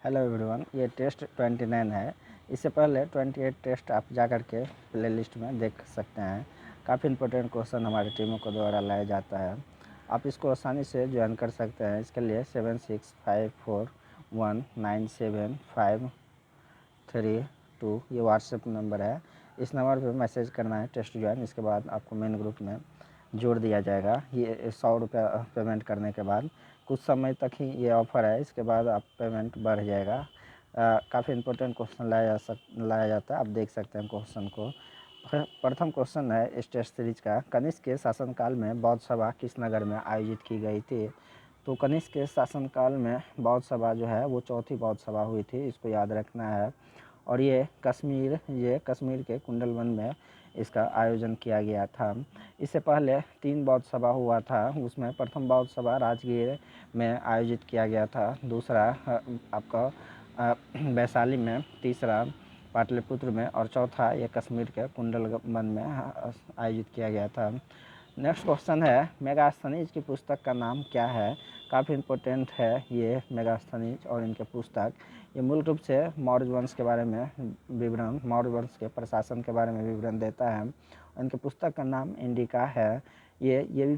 Hello everyone, ये test 29 है। इससे पहले 28 टेस्ट आप जा कर के प्ले लिस्ट में देख सकते हैं। काफ़ी इंपॉर्टेंट क्वेश्चन हमारी टीमों को द्वारा लाया जाता है। आप इसको आसानी से ज्वाइन कर सकते हैं। इसके लिए 7654197532 ये व्हाट्सएप नंबर है। इस नंबर पर मैसेज करना है टेस्ट ज्वाइन। इसके बाद आपको मेन ग्रुप में जोड़ दिया जाएगा। ये 100 रुपया पेमेंट करने के बाद कुछ समय तक ही ये ऑफ़र है। इसके बाद आप पेमेंट बढ़ जाएगा। काफ़ी इंपॉर्टेंट क्वेश्चन लाया जाता है। आप देख सकते हैं क्वेश्चन को। प्रथम क्वेश्चन है इस टेस्ट सीरीज का, कनिष्क के शासनकाल में बौद्ध सभा किस नगर में आयोजित की गई थी? तो कनिष्क के शासनकाल में बौद्ध सभा जो है वो चौथी बौद्ध सभा हुई थी, इसको याद रखना है। और ये कश्मीर के कुंडल वन में इसका आयोजन किया गया था। इससे पहले 3 बौद्ध सभा हुआ था। उसमें प्रथम बौद्ध सभा राजगीर में आयोजित किया गया था, दूसरा आपका वैशाली में, तीसरा पाटलिपुत्र में और चौथा ये कश्मीर के कुंडल वन में आयोजित किया गया था। नेक्स्ट क्वेश्चन है, मेगास्थनीज की पुस्तक का नाम क्या है? काफ़ी इम्पोर्टेंट है ये मेगास्थनीज और इनके पुस्तक। ये मूल रूप से मौर्य वंश के बारे में विवरण, मौर्य वंश के प्रशासन के बारे में विवरण देता है। इनके पुस्तक का नाम इंडिका है। ये भी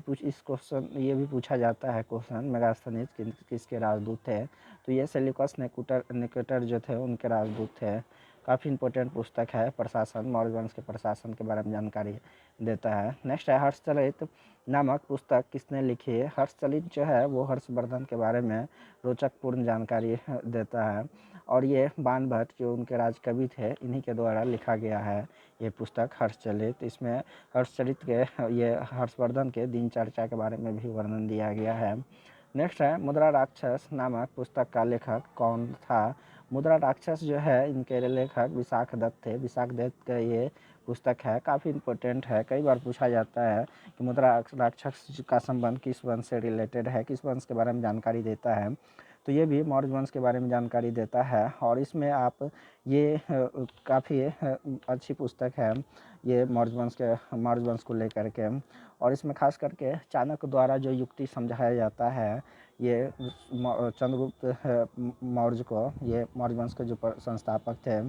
पूछा जाता है क्वेश्चन, मेगास्थनीज किसके राजदूत थे? तो ये सेल्यूकस निकेटर जो थे उनके राजदूत थे। काफ़ी इंपॉर्टेंट पुस्तक है, प्रशासन, मौर्य वंश के प्रशासन के बारे में जानकारी देता है। नेक्स्ट है, हर्षचलित नामक पुस्तक किसने लिखी है? हर्षचलित जो है वो हर्षवर्धन के बारे में रोचक पूर्ण जानकारी देता है। और ये बाणभट्ट जो उनके राजकवि थे, इन्हीं के द्वारा लिखा गया है ये पुस्तक हर्षचलित। इसमें हर्षचलित के ये हर्षवर्धन के दिनचर्या के बारे में भी वर्णन दिया गया है। नेक्स्ट है, मुद्रा राक्षस नामक पुस्तक का लेखक कौन था? मुद्रा राक्षस जो है इनके लेखक विशाख दत्त थे। विशाख दत्त का ये पुस्तक है, काफ़ी इम्पोर्टेंट है। कई बार पूछा जाता है कि मुद्रा राक्षस का संबंध किस वंश से रिलेटेड है, किस वंश के बारे में जानकारी देता है। तो ये भी मौर्य वंश के बारे में जानकारी देता है। और इसमें आप ये काफ़ी अच्छी पुस्तक है ये मौर्य वंश को लेकर के। और इसमें खास करके चाणक्य द्वारा जो युक्ति समझाया जाता है ये चंद्रगुप्त मौर्य को, ये मौर्य वंश के जो संस्थापक थे,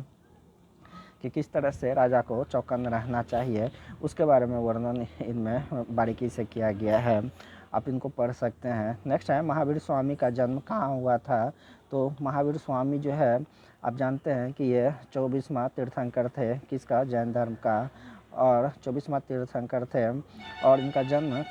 कि किस तरह से राजा को चौकन्ना रहना चाहिए, उसके बारे में वर्णन इनमें बारीकी से किया गया है। आप इनको पढ़ सकते हैं। नेक्स्ट है, महावीर स्वामी का जन्म कहाँ हुआ था? तो महावीर स्वामी जो है आप जानते हैं कि ये 24वां तीर्थंकर थे, किसका? जैन धर्म का। और 24वां तीर्थंकर थे और इनका जन्म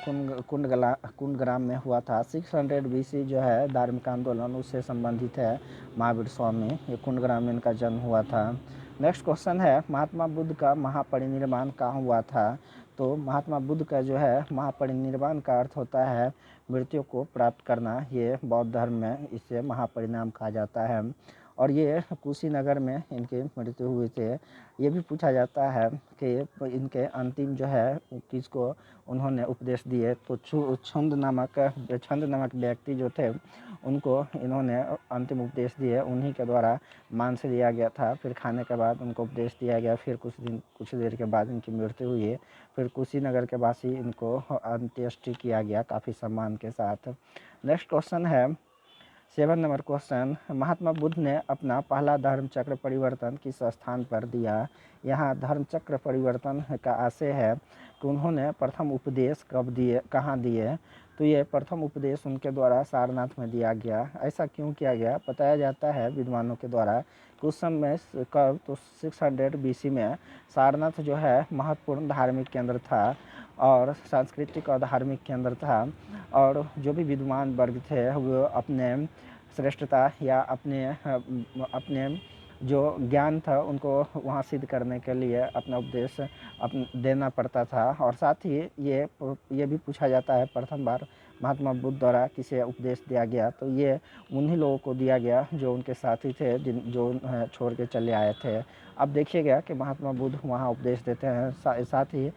कुंडग्राम में हुआ था। 600 BC जो है धार्मिक आंदोलन उससे संबंधित है महावीर स्वामी। ये कुंडग्राम में इनका जन्म हुआ था। नेक्स्ट क्वेश्चन है, महात्मा बुद्ध का महापरिनिर्वाण कहाँ हुआ था? तो महात्मा बुद्ध का जो है महापरिनिर्वाण का अर्थ होता है मृत्यु को प्राप्त करना। ये बौद्ध धर्म में इसे महापरिणाम कहा जाता है। और ये कुशीनगर में इनकी मृत्यु हुई थे। ये भी पूछा जाता है कि इनके अंतिम जो है किसको उन्होंने उपदेश दिए? तो छंद नामक व्यक्ति जो थे उनको इन्होंने अंतिम उपदेश दिए। उन्हीं के द्वारा मांस लिया गया था, फिर खाने के बाद उनको उपदेश दिया गया। फिर कुछ देर के बाद इनकी मृत्यु हुई। फिर कुशीनगर के वासी इनको अंत्येष्टि किया गया काफ़ी सम्मान के साथ। नेक्स्ट क्वेश्चन है 7 नंबर क्वेश्चन, महात्मा बुद्ध ने अपना पहला धर्म चक्र परिवर्तन किस स्थान पर दिया? यहाँ धर्म चक्र परिवर्तन का आशय है कि उन्होंने प्रथम उपदेश कब दिए, कहाँ दिए? तो ये प्रथम उपदेश उनके द्वारा सारनाथ में दिया गया। ऐसा क्यों किया गया? बताया जाता है विद्वानों के द्वारा कि उस समय कब, तो 600 BC में सारनाथ जो है महत्वपूर्ण धार्मिक केंद्र था और सांस्कृतिक और धार्मिक केंद्र था। और जो भी विद्वान वर्ग थे वो अपने श्रेष्ठता या अपने जो ज्ञान था उनको वहाँ सिद्ध करने के लिए अपना उपदेश देना पड़ता था। और साथ ही ये भी पूछा जाता है प्रथम बार महात्मा बुद्ध द्वारा किसे उपदेश दिया गया? तो ये उन्हीं लोगों को दिया गया जो उनके साथी थे, जो छोड़ के चले आए थे। अब देखिएगा कि महात्मा बुद्ध वहाँ उपदेश देते हैं। साथ ही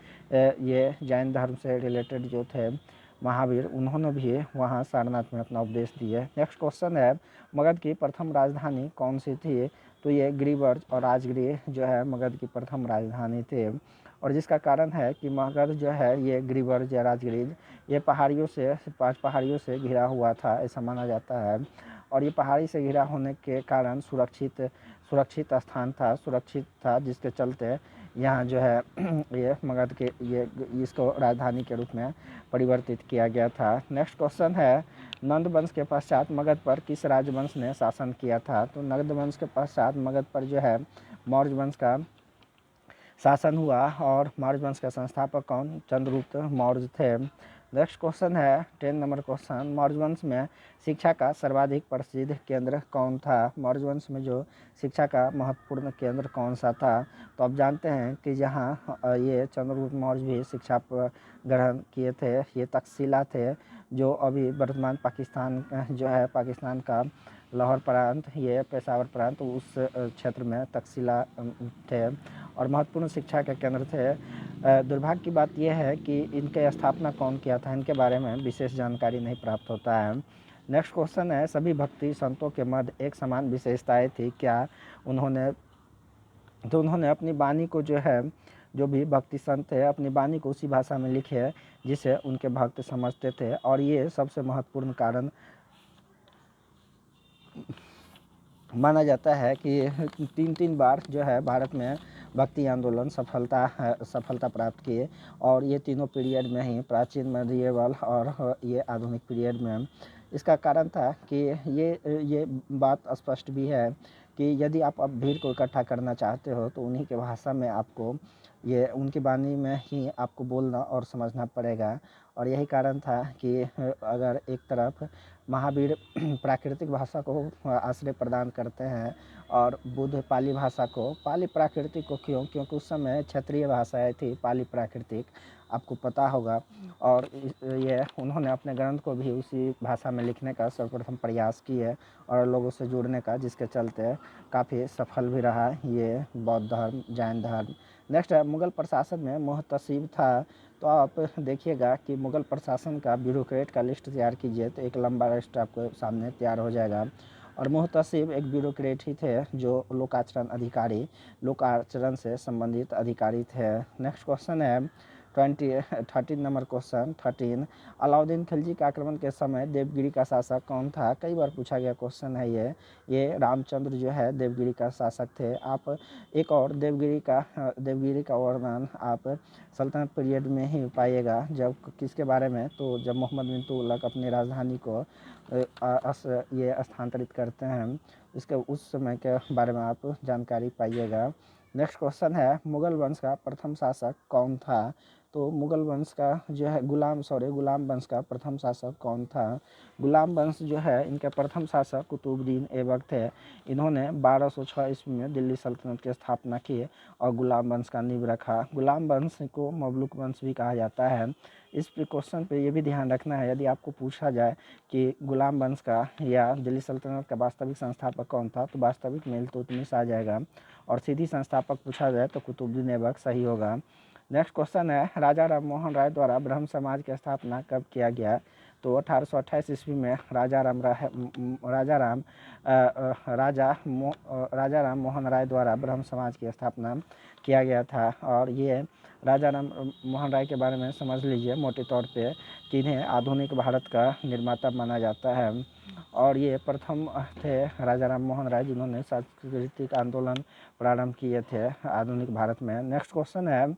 ये जैन धर्म से रिलेटेड जो थे महावीर, उन्होंने भी वहाँ सारनाथ में अपना उपदेश दिए। नेक्स्ट क्वेश्चन है, मगध की प्रथम राजधानी कौन सी थी? तो ये गिरिवर्ज और राजगृह जो है मगध की प्रथम राजधानी थे। और जिसका कारण है कि मगध जो है ये गिरिवर्ज या राजगृह ये 5 पहाड़ियों से घिरा हुआ था, ऐसा माना जाता है। और ये पहाड़ी से घिरा होने के कारण सुरक्षित स्थान था, सुरक्षित था, जिसके चलते यहाँ जो है ये मगध के ये इसको राजधानी के रूप में परिवर्तित किया गया था। नेक्स्ट क्वेश्चन है, नंद वंश के पश्चात मगध पर किस राजवंश ने शासन किया था? तो नंद वंश के पश्चात मगध पर जो है मौर्य वंश का शासन हुआ और मौर्य वंश के संस्थापक कौन? चंद्रगुप्त मौर्य थे। नेक्स्ट क्वेश्चन है 10 नंबर क्वेश्चन, मौर्य वंश में शिक्षा का सर्वाधिक प्रसिद्ध केंद्र कौन था? मौर्य वंश में जो शिक्षा का महत्वपूर्ण केंद्र कौन सा था? तो आप जानते हैं कि जहाँ ये चंद्रगुप्त मौर्य भी शिक्षा ग्रहण किए थे, ये तक्षशिला थे, जो अभी वर्तमान पाकिस्तान जो है, पाकिस्तान का लाहौर प्रांत, ये पेशावर प्रांत, उस क्षेत्र में तक्षशिला थे और महत्वपूर्ण शिक्षा के केंद्र थे। दुर्भाग्य की बात यह है कि इनके स्थापना कौन किया था, इनके बारे में विशेष जानकारी नहीं प्राप्त होता है। नेक्स्ट क्वेश्चन है, सभी भक्ति संतों के मध्य एक समान विशेषताएं थी क्या? उन्होंने अपनी वाणी को जो है, जो भी भक्ति संत है अपनी वाणी को उसी भाषा में लिखे जिसे उनके भक्त समझते थे, और ये सबसे महत्वपूर्ण कारण माना जाता है कि 3 बार जो है भारत में भक्ति आंदोलन सफलता प्राप्त किए, और ये तीनों पीरियड में ही, प्राचीन, मेडिएवल और ये आधुनिक पीरियड में। इसका कारण था कि ये बात स्पष्ट भी है कि यदि आप अब भीड़ को इकट्ठा करना चाहते हो तो उन्हीं के भाषा में आपको, ये उनकी वाणी में ही आपको बोलना और समझना पड़ेगा। और यही कारण था कि अगर एक तरफ महावीर प्राकृतिक भाषा को आश्रय प्रदान करते हैं और बुद्ध पाली भाषा को, पाली प्राकृतिक को क्यों? क्योंकि उस समय क्षेत्रीय भाषाएं थी पाली प्राकृतिक, आपको पता होगा, और ये उन्होंने अपने ग्रंथ को भी उसी भाषा में लिखने का सर्वप्रथम प्रयास किए और लोगों से जुड़ने का, जिसके चलते काफ़ी सफल भी रहा ये बौद्ध धर्म, जैन धर्म। नेक्स्ट है, मुगल प्रशासन में मुहतसिब था। तो आप देखिएगा कि मुगल प्रशासन का ब्यूरोक्रेट का लिस्ट तैयार कीजिए तो एक लंबा लिस्ट आपको सामने तैयार हो जाएगा। और मुहतसिब एक ब्यूरोक्रेट ही थे जो लोकाचरण से संबंधित अधिकारी थे। नेक्स्ट क्वेश्चन है 13 नंबर क्वेश्चन 13, अलाउद्दीन खिलजी के आक्रमण के समय देवगिरी का शासक कौन था? कई बार पूछा गया क्वेश्चन है ये रामचंद्र जो है देवगिरी का शासक थे। आप एक और देवगिरी का वर्णन आप सल्तनत पीरियड में ही पाइएगा, जब किसके बारे में? तो जब मोहम्मद बिन तुगलक अपनी राजधानी को ये स्थानांतरित करते हैं, इसके उस समय के बारे में आप जानकारी पाइएगा। नेक्स्ट क्वेश्चन है, मुगल वंश का प्रथम शासक कौन था? तो मुगल वंश का जो है गुलाम वंश का प्रथम शासक कौन था? गुलाम वंश जो है, इनके प्रथम शासक कुतुबुद्दीन ऐबक थे। इन्होंने 1206 ईस्वी में दिल्ली सल्तनत की स्थापना की और गुलाम वंश का नींव रखा। गुलाम वंश को ममलूक वंश भी कहा जाता है। इस क्वेश्चन पे ये भी ध्यान रखना है, यदि आपको पूछा जाए कि गुलाम वंश का या दिल्ली सल्तनत का वास्तविक संस्थापक कौन था, तो वास्तविक में इल्तुतमिश आ जाएगा, और सीधी संस्थापक पूछा जाए तो कुतुबुद्दीन ऐबक सही होगा। नेक्स्ट क्वेश्चन है, राजा राम मोहन राय द्वारा ब्रह्म समाज की स्थापना कब किया गया? तो 1828 ईस्वी में राजा राम मोहन राय द्वारा ब्रह्म समाज की स्थापना किया गया था। और ये राजा राम मोहन राय के बारे में समझ लीजिए मोटे तौर पे कि इन्हें आधुनिक भारत का निर्माता माना जाता है, और ये प्रथम थे राजा राम मोहन राय जिन्होंने सांस्कृतिक आंदोलन प्रारंभ किए थे आधुनिक भारत में। नेक्स्ट क्वेश्चन है,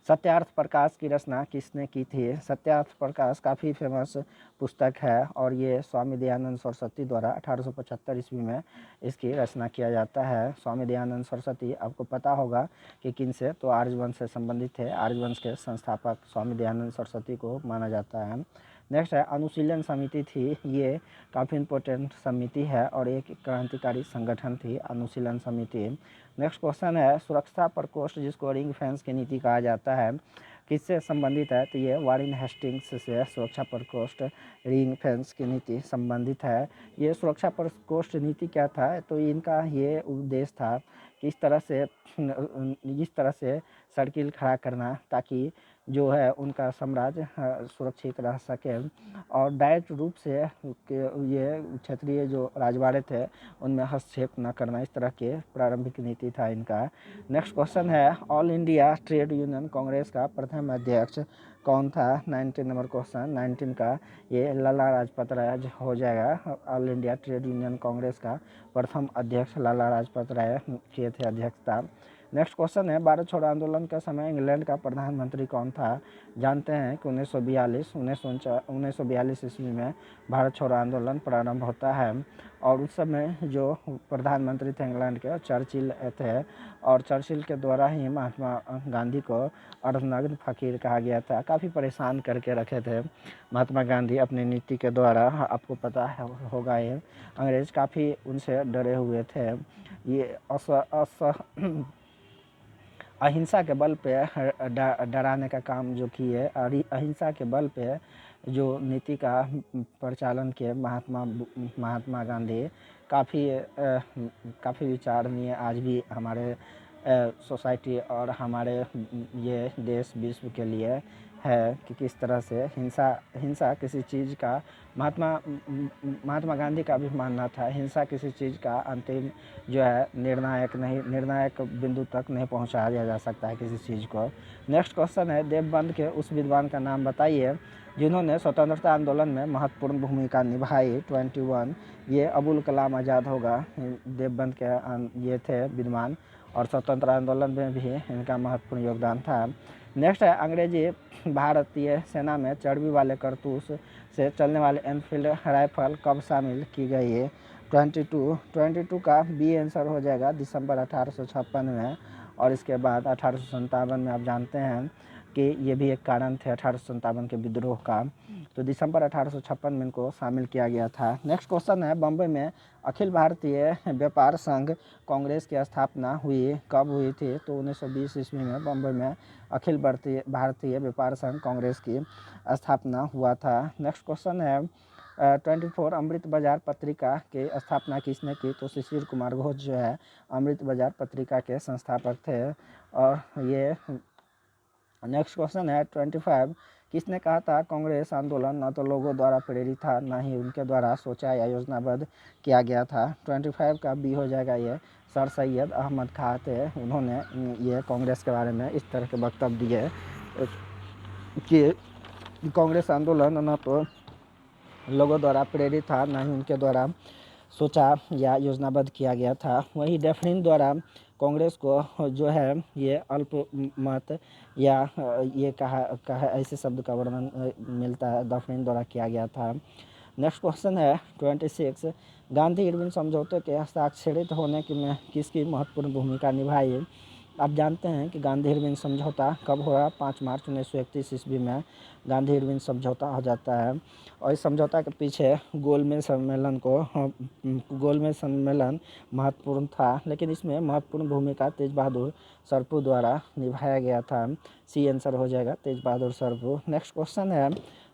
सत्यार्थ प्रकाश की रचना किसने की थी? सत्यार्थ प्रकाश काफ़ी फेमस पुस्तक है और ये स्वामी दयानंद सरस्वती द्वारा 1875 ईस्वी में इसकी रचना किया जाता है। स्वामी दयानंद सरस्वती आपको पता होगा कि किन से? तो आर्यवंश से संबंधित है। आर्यवंश के संस्थापक स्वामी दयानंद सरस्वती को माना जाता है। नेक्स्ट है, अनुशीलन समिति थी, ये काफ़ी इम्पोर्टेंट समिति है और एक क्रांतिकारी संगठन थी अनुशीलन समिति। नेक्स्ट क्वेश्चन है, सुरक्षा प्रकोष्ठ जिसको रिंग फेंस की नीति कहा जाता है किससे संबंधित है? तो ये वारेन हेस्टिंग्स से सुरक्षा प्रकोष्ठ रिंग फेंस की नीति संबंधित है। ये सुरक्षा प्रकोष्ठ नीति क्या था? तो इनका ये उद्देश्य था कि इस तरह से सर्किल खड़ा करना ताकि जो है उनका साम्राज्य सुरक्षित रह सके, और डायरेक्ट रूप से ये क्षेत्रीय जो राजवाड़े थे उनमें हस्तक्षेप न करना, इस तरह के प्रारंभिक नीति था इनका। नेक्स्ट क्वेश्चन है, all India trade union Congress का प्रथम अध्यक्ष कौन था? 19 नंबर क्वेश्चन 19 का ये लाला लाजपत राय हो जाएगा। All India trade union Congress का प्रथम अध्यक्ष लाला लाजपत राय किए थे अध्यक्षता। नेक्स्ट क्वेश्चन है, भारत छोड़ो आंदोलन के समय इंग्लैंड का प्रधानमंत्री कौन था? जानते हैं कि 1942 ईस्वी में भारत छोड़ो आंदोलन प्रारंभ होता है और उस समय जो प्रधानमंत्री थे इंग्लैंड के चर्चिल थे और चर्चिल के द्वारा ही महात्मा गांधी को अर्धनग्न फकीर कहा गया था। काफ़ी परेशान करके रखे थे महात्मा गांधी अपनी नीति के द्वारा। आपको पता होगा ये अंग्रेज काफ़ी उनसे डरे हुए थे। ये अहिंसा के बल पे डराने का काम जो किए और अहिंसा के बल पे जो नीति का प्रचालन किए महात्मा गांधी काफ़ी विचारणीय आज भी हमारे सोसाइटी और हमारे ये देश विश्व के लिए है कि किस तरह से हिंसा किसी चीज़ का महात्मा गांधी का भी मानना था। हिंसा किसी चीज़ का अंतिम जो है निर्णायक बिंदु तक नहीं पहुंचाया जा सकता है किसी चीज़ को। नेक्स्ट क्वेश्चन है, देवबंद के उस विद्वान का नाम बताइए जिन्होंने स्वतंत्रता आंदोलन में महत्वपूर्ण भूमिका निभाई। 21 ये अबुल कलाम आज़ाद होगा। देवबंद के ये थे विद्वान और स्वतंत्रता आंदोलन में भी इनका महत्वपूर्ण योगदान था। नेक्स्ट है, अंग्रेजी भारतीय सेना में चर्बी वाले कारतूस से चलने वाले एनफील्ड राइफल कब शामिल की गई है? 22 का बी आंसर हो जाएगा दिसंबर 1856 में। और इसके बाद 1857 में आप जानते हैं कि ये भी एक कारण थे 1857 के विद्रोह का, तो दिसंबर 1856 में इनको शामिल किया गया था। नेक्स्ट क्वेश्चन है, बम्बई में अखिल भारतीय व्यापार संघ कांग्रेस की स्थापना हुई कब हुई थी? तो 1920 ईस्वी में बम्बई में अखिल भारतीय व्यापार संघ कांग्रेस की स्थापना हुआ था। नेक्स्ट क्वेश्चन है, 24 अमृत बाजार पत्रिका की स्थापना किसने की? तो शिशिर कुमार घोष जो है अमृत बाजार पत्रिका के संस्थापक थे। और ये नेक्स्ट क्वेश्चन है, 25 किसने कहा था कांग्रेस आंदोलन न तो लोगों द्वारा प्रेरित था न ही उनके द्वारा सोचा या योजनाबद्ध किया गया था? 25 का बी हो जाएगा ये सर सैयद अहमद खां थे। उन्होंने ये कांग्रेस के बारे में इस तरह के वक्तव्य दिए कि कांग्रेस आंदोलन न तो लोगों द्वारा प्रेरित था न ही उनके द्वारा सोचा या योजनाबद्ध किया गया था। वही डेफरिन द्वारा कांग्रेस को जो है ये अल्पमत या ये कहा ऐसे शब्द का वर्णन मिलता है डेफरिन द्वारा किया गया था। नेक्स्ट क्वेश्चन है 26 गांधी इरविन समझौते के हस्ताक्षरित होने में किसकी महत्वपूर्ण भूमिका निभाई? आप जानते हैं कि गांधी इरविन समझौता कब हुआ? 5 मार्च 1931 ईस्वी में गांधी इरविन समझौता हो जाता है। और इस समझौता के पीछे गोलमेज सम्मेलन महत्वपूर्ण था, लेकिन इसमें महत्वपूर्ण भूमिका तेज बहादुर सरपू द्वारा निभाया गया था। सी आंसर हो जाएगा तेज बहादुर सरपू। नेक्स्ट क्वेश्चन है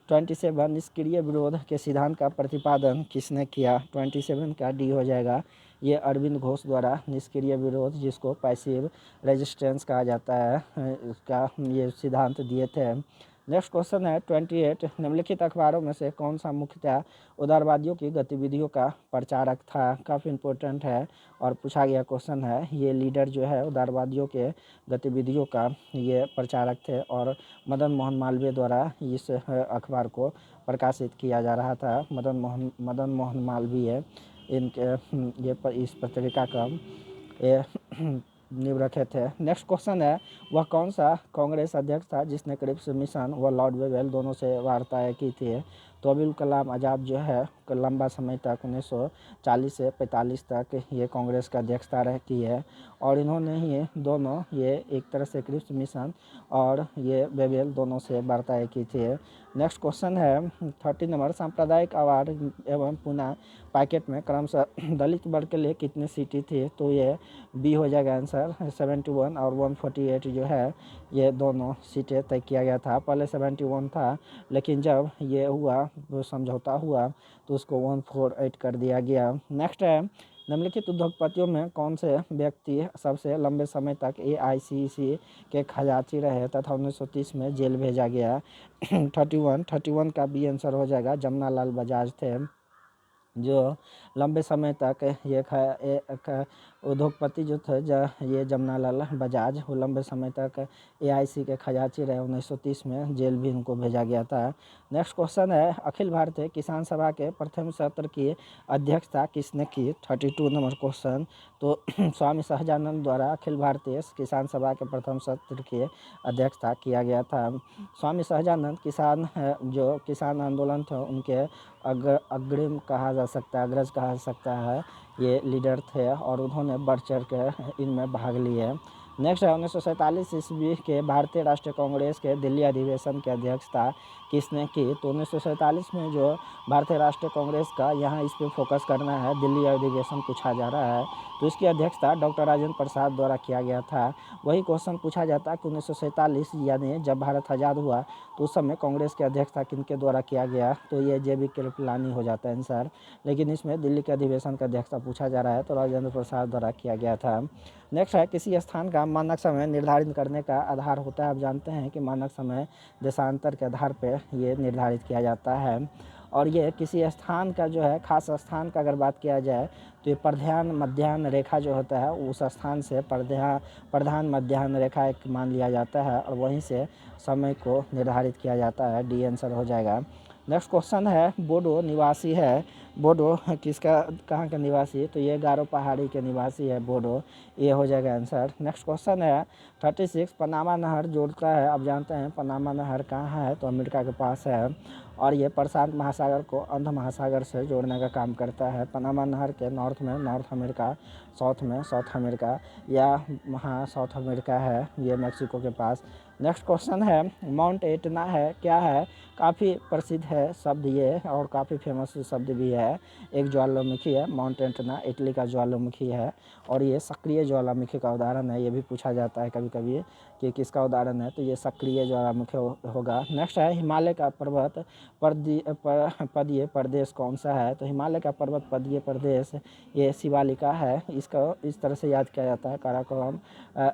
27 निष्क्रिय विरोध के सिद्धांत का प्रतिपादन किसने किया? 27 का डी हो जाएगा ये अरविंद घोष द्वारा निष्क्रिय विरोध जिसको पैसिव रेजिस्टेंस कहा जाता है इसका ये सिद्धांत दिए थे। नेक्स्ट क्वेश्चन है 28 निम्नलिखित अखबारों में से कौन सा मुख्यतः उदारवादियों की गतिविधियों का प्रचारक था? काफ़ी इम्पोर्टेंट है और पूछा गया क्वेश्चन है। ये लीडर जो है उदारवादियों के गतिविधियों का ये प्रचारक थे और मदन मोहन मालवीय द्वारा इस अखबार को प्रकाशित किया जा रहा था। मदन मोहन मालवीय इनके इस पत्रिका का ये नींव रखे थे। नेक्स्ट क्वेश्चन है वह कौन सा कांग्रेस अध्यक्ष था जिसने क्रिप्स मिशन व लॉर्ड वेवेल दोनों से वार्ताएं की थी? तो अबुल कलाम आज़ाद जो है लंबा समय तक 1940 से 45 तक ये कांग्रेस का अध्यक्षता की है और इन्होंने ही दोनों ये एक तरह से क्रिप्स मिशन और ये वेवेल दोनों से वार्ताएं की थी। नेक्स्ट क्वेश्चन है 30 नंबर सांप्रदायिक अवार्ड एवं पुनः पैकेट में क्रमशः दलित वर्ग के लिए कितनी सीटें थी? तो ये बी हो जाएगा आंसर 71 और 148 जो है ये दोनों सीटें तय किया गया था। पहले 71 था लेकिन जब ये हुआ समझौता हुआ तो उसको 148 कर दिया गया। नेक्स्ट है निम्नलिखित उद्योगपतियों में कौन से व्यक्ति सबसे लंबे समय तक AICC के खजांची रहे तथा 1930 में जेल भेजा गया? 31 का बी आंसर हो जाएगा जमना लाल बजाज थे। जो लंबे समय तक ये उद्योगपति जो थे ये जमनालाल बजाज, वो लंबे समय तक एआईसी के खजांची रहे। 1930 में जेल भी उनको भेजा गया था। नेक्स्ट क्वेश्चन है, अखिल भारतीय किसान सभा के प्रथम सत्र की अध्यक्षता किसने की? 32 नंबर क्वेश्चन। तो स्वामी सहजानंद द्वारा अखिल भारतीय किसान सभा के प्रथम सत्र की अध्यक्षता किया गया था। स्वामी सहजानंद जो किसान आंदोलन थे उनके अग्रिम कहा जा सकता है, अग्रज कहा जा सकता है, ये लीडर थे और उन्होंने बढ़ चढ़ कर इनमें भाग लिए। नेक्स्ट है, 1947 ईस्वी के भारतीय राष्ट्रीय कांग्रेस के दिल्ली अधिवेशन की अध्यक्षता किसने की? तो 1947 में जो भारतीय राष्ट्रीय कांग्रेस का, यहाँ इस पर फोकस करना है, दिल्ली अधिवेशन पूछा जा रहा है, तो इसकी अध्यक्षता डॉक्टर राजेंद्र प्रसाद द्वारा किया गया था। वही क्वेश्चन पूछा जाता है कि 1947 यानी जब भारत आज़ाद हुआ तो उस समय कांग्रेस की अध्यक्षता किनके द्वारा किया गया? तो ये जेबी कृपलानी हो जाता है आंसर, लेकिन इसमें दिल्ली के अधिवेशन का अध्यक्षता पूछा जा रहा है तो राजेंद्र प्रसाद द्वारा किया गया था। नेक्स्ट है, किसी स्थान का मानक समय निर्धारित करने का आधार होता है। आप जानते हैं कि मानक समय देशांतर के आधार पर ये निर्धारित किया जाता है और ये किसी स्थान का जो है, खास स्थान का अगर बात किया जाए तो ये प्रधान मध्याह्न रेखा जो होता है उस स्थान से प्रधान मध्याह्न रेखा एक मान लिया जाता है और वहीं से समय को निर्धारित किया जाता है। डी आंसर हो जाएगा। नेक्स्ट क्वेश्चन है, बोडो निवासी है। बोडो कहाँ का निवासी? तो ये गारो पहाड़ी के निवासी है बोडो, ये हो जाएगा आंसर। नेक्स्ट क्वेश्चन है, 36 पनामा नहर जोड़ता है। आप जानते हैं पनामा नहर कहाँ है? तो अमेरिका के पास है और ये प्रशांत महासागर को अंध महासागर से जोड़ने का काम करता है। पनामा नहर के नॉर्थ में नॉर्थ अमेरिका, साउथ में साउथ अमेरिका, या वहाँ साउथ अमेरिका है, ये मेक्सिको के पास। नेक्स्ट क्वेश्चन है, माउंट एटना है क्या है? काफ़ी प्रसिद्ध है शब्द ये और काफ़ी फेमस शब्द भी है। एक ज्वालामुखी है माउंट एटना, इटली का ज्वालामुखी है और ये सक्रिय ज्वालामुखी का उदाहरण है। ये भी पूछा जाता है कभी कभी कि किसका उदाहरण है, तो ये सक्रिय ज्वालामुखी होगा। नेक्स्ट है, हिमालय का पर्वत पदीय प्रदेश कौन सा है? तो हिमालय का पर्वत पदीय प्रदेश ये शिवालिका है। इसका इस तरह से याद किया जाता है, काराकोरम,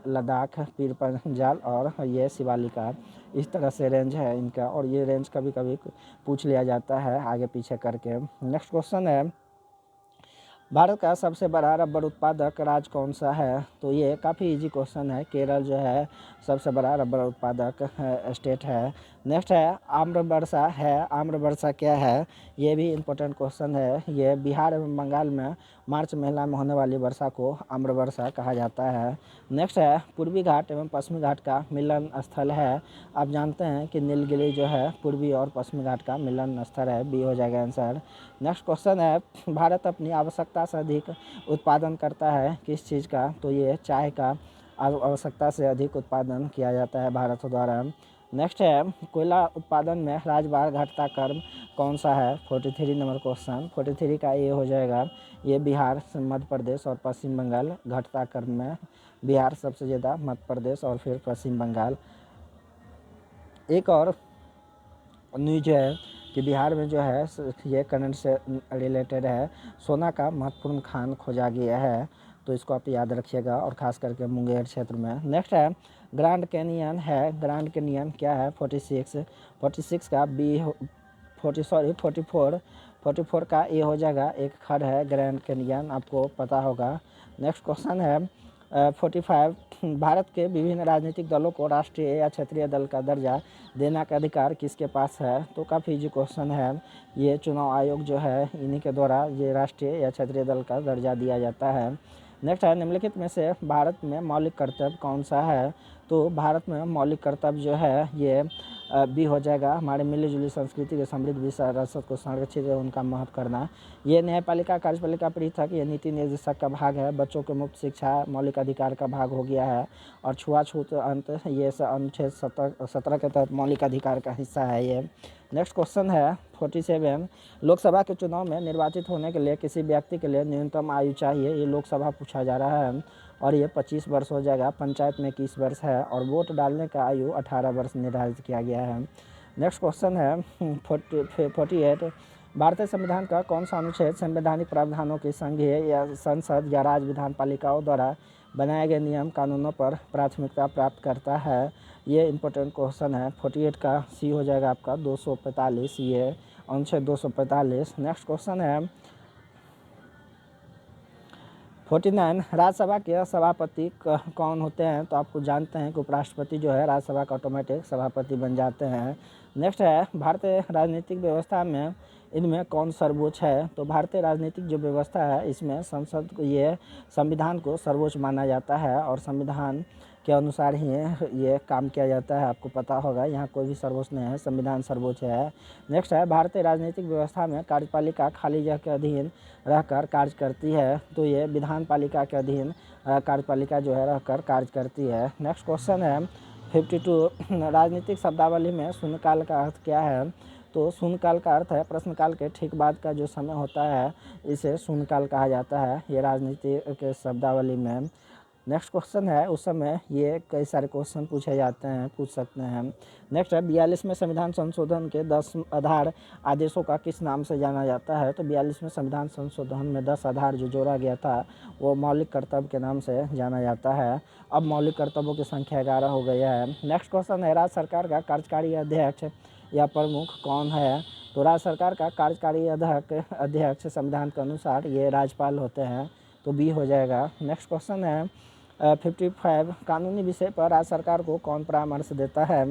लद्दाख, पीर पंजाल और ये शिवालिका, इस तरह से रेंज है इनका और ये रेंज कभी कभी पूछ लिया जाता है आगे पीछे करके। नेक्स्ट क्वेश्चन है, भारत का सबसे बड़ा रबर उत्पादक राज्य कौन सा है? तो ये काफ़ी इजी क्वेश्चन है, केरल जो है सबसे बड़ा रबर उत्पादक स्टेट है। नेक्स्ट है, आम्रवर्षा है। आम्रवर्षा क्या है? ये भी इम्पोर्टेंट क्वेश्चन है। ये बिहार एवं बंगाल में मार्च महीना में होने वाली वर्षा को आम्रवर्षा कहा जाता है। नेक्स्ट है, पूर्वी घाट एवं पश्चिमी घाट का मिलन स्थल है। आप जानते हैं कि नीलगिरी जो है पूर्वी और पश्चिमी घाट का मिलन स्थल है, बी हो जाएगा आंसर। नेक्स्ट क्वेश्चन है, भारत अपनी आवश्यकता से अधिक उत्पादन करता है किस चीज़ का? तो ये चाय का आवश्यकता से अधिक उत्पादन किया जाता है भारत द्वारा। नेक्स्ट है, कोयला उत्पादन में राज्यवार घटता क्रम कौन सा है? 43 नंबर क्वेश्चन। 43 का ये हो जाएगा, ये बिहार, मध्य प्रदेश और पश्चिम बंगाल घटता क्रम में बिहार सबसे ज़्यादा, मध्य प्रदेश और फिर पश्चिम बंगाल। एक और न्यूज है कि बिहार में जो है ये करंट से रिलेटेड है, सोना का महत्वपूर्ण खान खोजा गया है, तो इसको आप याद रखिएगा और ख़ास करके मुंगेर क्षेत्र में। नेक्स्ट है, ग्रैंड कैनियन है। ग्रैंड कैनियन क्या है? 46 का बी 44 का ए हो जाएगा, एक खड़ है ग्रैंड कैनियन, आपको पता होगा। नेक्स्ट क्वेश्चन है, 45 भारत के विभिन्न राजनीतिक दलों को राष्ट्रीय या क्षेत्रीय दल का दर्जा देने का अधिकार किसके पास है? तो काफ़ी इजी क्वेश्चन है, ये चुनाव आयोग जो है इन्हीं के द्वारा ये राष्ट्रीय या क्षेत्रीय दल का दर्जा दिया जाता है। नेक्स्ट है, निम्नलिखित में से भारत में मौलिक कर्तव्य कौन सा है? तो भारत में मौलिक कर्तव्य जो है ये भी हो जाएगा, हमारे मिली जुली संस्कृति के समृद्ध विरासत को संरक्षित एवं उनका महत्व करना। ये न्यायपालिका कार्यपालिका पृथक ये नीति निर्देशक का भाग है। बच्चों को मुफ्त शिक्षा मौलिक अधिकार का भाग हो गया है और छुआछूत अंत ये अनुच्छेद 17 के तहत मौलिक अधिकार का हिस्सा है ये। नेक्स्ट क्वेश्चन है 47, लोकसभा के चुनाव में निर्वाचित होने के लिए किसी व्यक्ति के लिए न्यूनतम आयु चाहिए? ये लोकसभा पूछा जा रहा है और ये 25 वर्ष हो जाएगा। पंचायत में 21 वर्ष है और वोट डालने का आयु 18 वर्ष निर्धारित किया गया है। नेक्स्ट क्वेश्चन है 48, भारतीय संविधान का कौन सा अनुच्छेद संवैधानिक प्रावधानों की संघीय या संसद या राज्य विधान पालिकाओं द्वारा बनाए गए नियम कानूनों पर प्राथमिकता प्राप्त करता है? ये इंपॉर्टेंट क्वेश्चन है। 48 का सी हो जाएगा आपका 245, ये अनुच्छेद 245। नेक्स्ट क्वेश्चन है 49 राज्यसभा के सभापति कौन होते हैं? तो आपको जानते हैं कि उपराष्ट्रपति जो है राज्यसभा का ऑटोमेटिक सभापति बन जाते हैं। नेक्स्ट है भारतीय राजनीतिक व्यवस्था में इनमें कौन सर्वोच्च है? तो भारतीय राजनीतिक जो व्यवस्था है इसमें संसद को ये संविधान को सर्वोच्च माना जाता है और संविधान के अनुसार ही ये काम किया जाता है। आपको पता होगा यहाँ कोई भी सर्वोच्च नहीं है, संविधान सर्वोच्च है। नेक्स्ट है भारतीय राजनीतिक व्यवस्था में कार्यपालिका खाली जगह के अधीन रहकर कार्य करती है। तो ये विधान पालिका के अधीन कार्यपालिका जो है रहकर कार्य करती है। नेक्स्ट क्वेश्चन है 52 राजनीतिक शब्दावली में शून्यकाल का अर्थ क्या है? तो शून्यकाल का अर्थ है प्रश्नकाल के ठीक बाद का जो समय होता है इसे शून्यकाल कहा जाता है ये राजनीति के शब्दावली में। नेक्स्ट क्वेश्चन है उस समय ये कई सारे क्वेश्चन पूछे जाते हैं, पूछ सकते हैं। नेक्स्ट है 42वें संविधान संशोधन के 10 आधार आदेशों का किस नाम से जाना जाता है? तो 42वें संविधान संशोधन में 10 आधार जो जोड़ा गया था वो मौलिक कर्तव्य के नाम से जाना जाता है। अब मौलिक कर्तव्यों की संख्या 11 हो गई है। नेक्स्ट क्वेश्चन है राज्य सरकार का कार्यकारी अध्यक्ष या प्रमुख कौन है? तो राज्य सरकार का कार्यकारी अध्यक्ष संविधान के अनुसार ये राज्यपाल होते हैं, तो बी हो जाएगा। नेक्स्ट क्वेश्चन है 55 कानूनी विषय पर राज्य सरकार को कौन परामर्श देता है?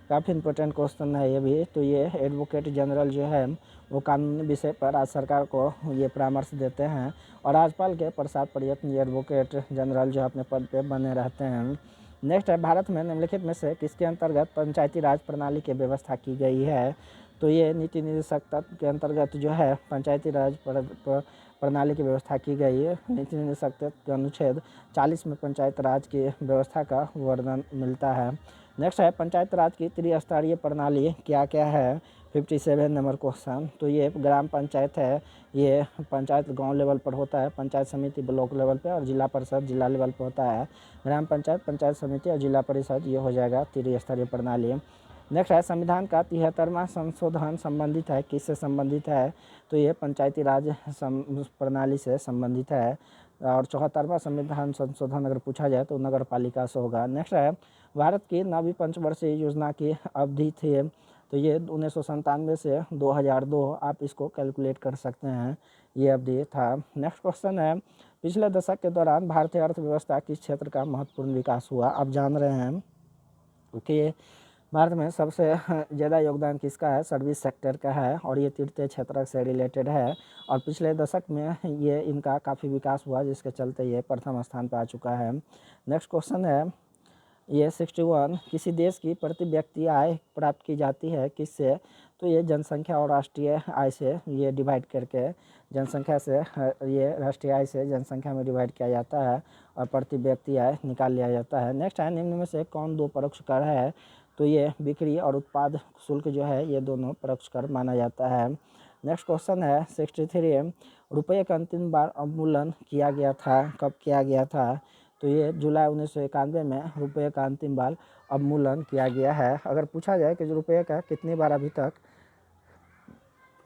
काफ़ी इंपॉर्टेंट क्वेश्चन है ये भी। तो ये एडवोकेट जनरल जो है वो कानूनी विषय पर राज्य सरकार को ये परामर्श देते हैं और राज्यपाल के प्रसाद प्रयत्न ये एडवोकेट जनरल जो अपने पद पे बने रहते हैं। नेक्स्ट है भारत में निम्नलिखित में से किसके अंतर्गत पंचायती राज प्रणाली की व्यवस्था की गई है? तो ये नीति निर्देशक तत्व के अंतर्गत जो है पंचायती राज प्रणाली की व्यवस्था की गई है। नीति निर्देशक तत्व के अनुच्छेद 40 में पंचायत राज की व्यवस्था का वर्णन मिलता है। नेक्स्ट है पंचायत राज की त्रिस्तरीय प्रणाली क्या क्या है? 57 नंबर क्वेश्चन। तो ये ग्राम पंचायत है, ये पंचायत गांव लेवल पर होता है, पंचायत समिति ब्लॉक लेवल पे और जिला परिषद जिला लेवल पर होता है। ग्राम पंचायत, पंचायत समिति और जिला परिषद ये हो जाएगा त्रिस्तरीय प्रणाली। नेक्स्ट है संविधान का 73वां संशोधन संबंधित है, किससे संबंधित है? तो ये पंचायती राज प्रणाली से संबंधित है। और 74वां संविधान संशोधन अगर पूछा जाए तो नगर पालिका से होगा। नेक्स्ट है भारत की 9वीं पंचवर्षीय योजना की अवधि थी, तो ये 1997 से 2002, आप इसको कैलकुलेट कर सकते हैं, ये अवधि था। नेक्स्ट क्वेश्चन है पिछले दशक के दौरान भारतीय अर्थव्यवस्था किस क्षेत्र का महत्वपूर्ण विकास हुआ? आप जान रहे हैं कि भारत में सबसे ज़्यादा योगदान किसका है? सर्विस सेक्टर का है और ये तृतीय क्षेत्र से रिलेटेड है और पिछले दशक में ये इनका काफ़ी विकास हुआ जिसके चलते ये प्रथम स्थान पर आ चुका है। नेक्स्ट क्वेश्चन है ये 61 किसी देश की प्रति व्यक्ति आय प्राप्त की जाती है किससे? तो ये जनसंख्या और राष्ट्रीय आय से ये डिवाइड करके जनसंख्या से ये राष्ट्रीय आय से जनसंख्या में डिवाइड किया जाता है और प्रति व्यक्ति आय निकाल लिया जाता है। नेक्स्ट है निम्न में से कौन दो परोक्ष कर है? तो ये बिक्री और उत्पाद शुल्क जो है ये दोनों परोक्ष कर माना जाता है। नेक्स्ट क्वेश्चन है 63 रुपये का अंतिम बार अवमूल्यन किया गया था, कब किया गया था? तो ये जुलाई 1991 में रुपये का अंतिम बार अवमूल्यन किया गया है। अगर पूछा जाए कि रुपये का कितनी बार अभी तक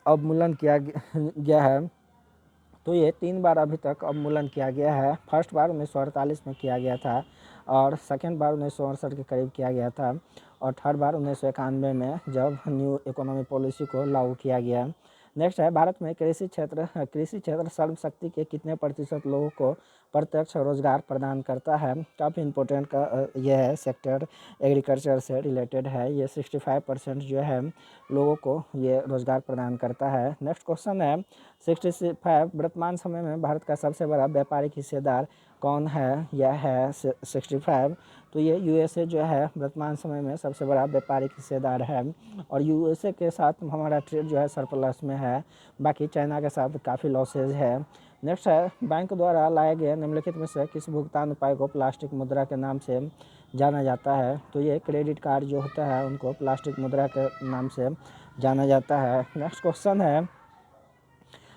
अवमूल्यन किया गया है, तो ये 3 बार अभी तक अवमूल्यन किया गया है। फर्स्ट बार 1948 में किया गया था और सेकेंड बार 1968 के करीब किया गया था और थर्ड बार 1991 में जब न्यू इकोनॉमी पॉलिसी को लागू किया गया। नेक्स्ट है भारत में कृषि क्षेत्र श्रम शक्ति के कितने प्रतिशत लोगों को प्रत्यक्ष रोजगार प्रदान करता है? काफ़ी इंपॉर्टेंट का यह है सेक्टर, एग्रीकल्चर से रिलेटेड है। ये 65% जो है लोगों को ये रोजगार प्रदान करता है। नेक्स्ट क्वेश्चन है 65 वर्तमान समय में भारत का सबसे बड़ा व्यापारिक हिस्सेदार कौन है? यह है 65। तो ये यूएसए जो है वर्तमान समय में सबसे बड़ा व्यापारिक हिस्सेदार है और यूएसए के साथ हमारा ट्रेड जो है सरप्लस में है, बाकी चाइना के साथ काफ़ी लॉसेज है। नेक्स्ट है बैंक द्वारा लाए गए निम्नलिखित में से किस भुगतान उपाय को प्लास्टिक मुद्रा के नाम से जाना जाता है? तो ये क्रेडिट कार्ड जो होता है उनको प्लास्टिक मुद्रा के नाम से जाना जाता है। नेक्स्ट क्वेश्चन है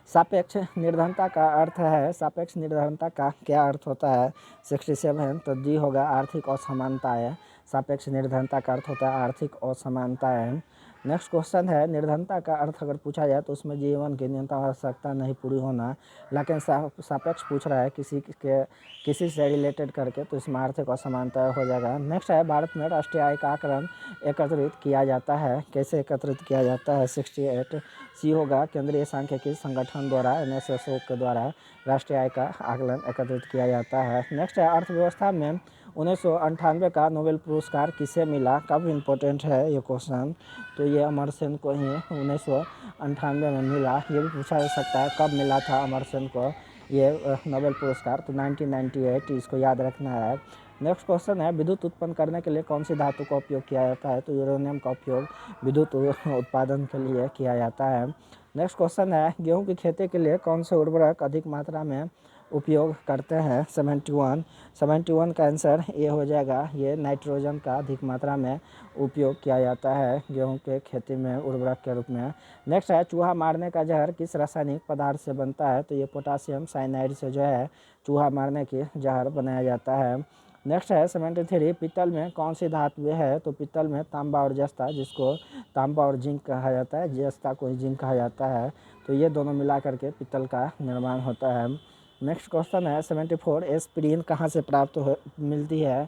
सापेक्ष निर्धनता का अर्थ है, सापेक्ष निर्धनता का क्या अर्थ होता है? 67 तो डी होगा आर्थिक असमानता है। सापेक्ष निर्धनता का अर्थ होता है आर्थिक असमानता है। नेक्स्ट क्वेश्चन है, निर्धनता का अर्थ अगर पूछा जाए तो उसमें जीवन की न्यूनतम आवश्यकता नहीं पूरी होना, लेकिन सापेक्ष पूछ रहा है किसी से रिलेटेड करके, तो इसमें आर्थिक असमानता हो जाएगा। नेक्स्ट है, भारत में राष्ट्रीय आय का आकलन एकत्रित किया जाता है, कैसे एकत्रित किया जाता है? 68 सी होगा, केंद्रीय सांख्यिकी संगठन द्वारा NSSO के द्वारा राष्ट्रीय आय का आकलन एकत्रित किया जाता है। नेक्स्ट है, अर्थव्यवस्था में 1998 का नोबेल पुरस्कार किसे मिला? कब इम्पोर्टेंट है ये क्वेश्चन, तो ये अमर्त्य सेन को ही 1998 में मिला। ये भी पूछा जा सकता है कब मिला था अमर्त्य सेन को ये नोबेल पुरस्कार, तो 1998, इसको याद रखना है। नेक्स्ट क्वेश्चन है, विद्युत उत्पन्न करने के लिए कौन सी धातु का उपयोग किया जाता है? तो यूरेनियम का उपयोग विद्युत उत्पादन के लिए किया जाता है। नेक्स्ट क्वेश्चन है, गेहूं की खेती के लिए कौन से उर्वरक अधिक मात्रा में उपयोग करते हैं? 71 का आंसर ये हो जाएगा, ये नाइट्रोजन का अधिक मात्रा में उपयोग किया जाता है गेहूं के खेती में उर्वरक के रूप में। नेक्स्ट है, चूहा मारने का जहर किस रासायनिक पदार्थ से बनता है? तो ये पोटासियम साइनाइड से जो है चूहा मारने की जहर बनाया जाता है। नेक्स्ट है 73, पीतल में कौन सी धातु है? तो पीतल में तांबा और जस्ता, जिसको तांबा और जिंक कहा जाता है, जस्ता को जिंक कहा जाता है, तो ये दोनों मिला करके पीतल का निर्माण होता है। नेक्स्ट क्वेश्चन है 74, एस्पिरिन कहाँ से प्राप्त मिलती है?